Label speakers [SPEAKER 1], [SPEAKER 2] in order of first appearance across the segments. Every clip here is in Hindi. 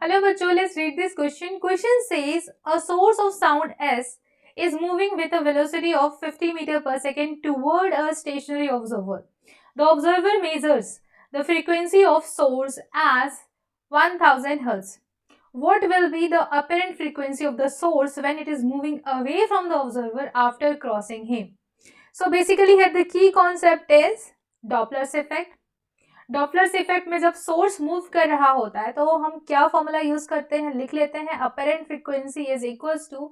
[SPEAKER 1] Hello bachcho, let's read this question. Question says a source of sound S is moving with a velocity of 50 meter per second toward a stationary observer. The observer measures the frequency of source as 1000 Hz. What will be the apparent frequency of the source when it is moving away from the observer after crossing him? So basically here the key concept is Doppler's effect. Doppler's effect में जब सोर्स मूव कर रहा होता है तो हम क्या फॉर्मूला यूज करते हैं, लिख लेते हैं apparent frequency is equals to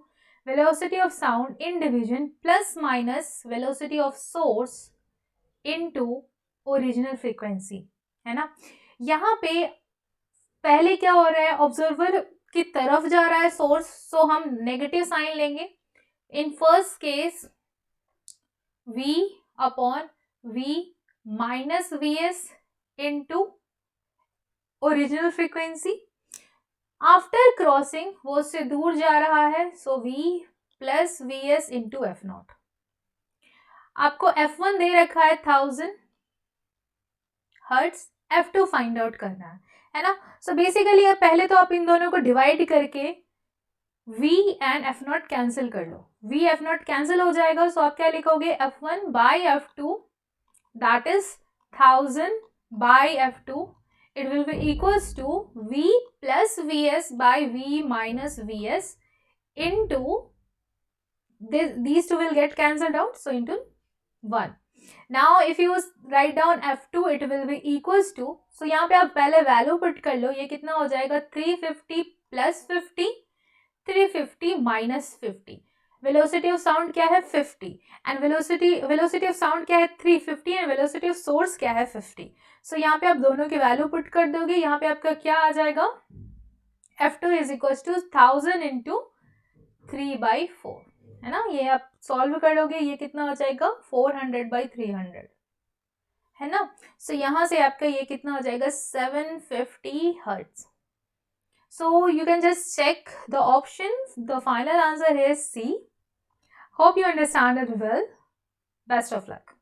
[SPEAKER 1] velocity of sound in division plus minus velocity of source into original frequency, है ना। यहाँ पे पहले क्या हो रहा है, ऑब्जर्वर की तरफ जा रहा है सोर्स, सो हम नेगेटिव साइन लेंगे। In first case v upon v minus vs into original frequency. After crossing वो उससे दूर जा रहा है, सो v plus V S into F not. आपको F1 दे रखा है 1000 हर्ट्ज, F2 फाइंड आउट करना है ना। सो बेसिकली पहले तो आप इन दोनों को डिवाइड करके v and F not cancel कर लो। v एफ नॉट कैंसिल हो जाएगा, सो आप क्या लिखोगे F1 by F2 that is 1000 by F2, it will be equals to V plus Vs by V minus Vs into these two will get cancelled out, so into 1. Now if you write down F2 it will be equals to, so यहाँ पे आप पहले वैल्यू पुट कर लो, ये कितना हो जाएगा 350 plus 50, 350 minus 50। Velocity of sound क्या है 50 एंड वेलोसिटी ऑफ साउंड क्या है 350 एंड वेलोसिटी ऑफ सोर्स क्या है 50। सो यहाँ पे आप दोनों की वैल्यू पुट कर दोगे, यहाँ पे आपका क्या आ जाएगा F2 is equal to 1000 into 3/4, है ना। ये आप सॉल्व करोगे, ये कितना हो जाएगा 400/300, है ना। सो यहाँ से आपका ये कितना हो जाएगा 750 hertz. So you can just check the options. The final answer is C. Hope you understand it well. Best of luck.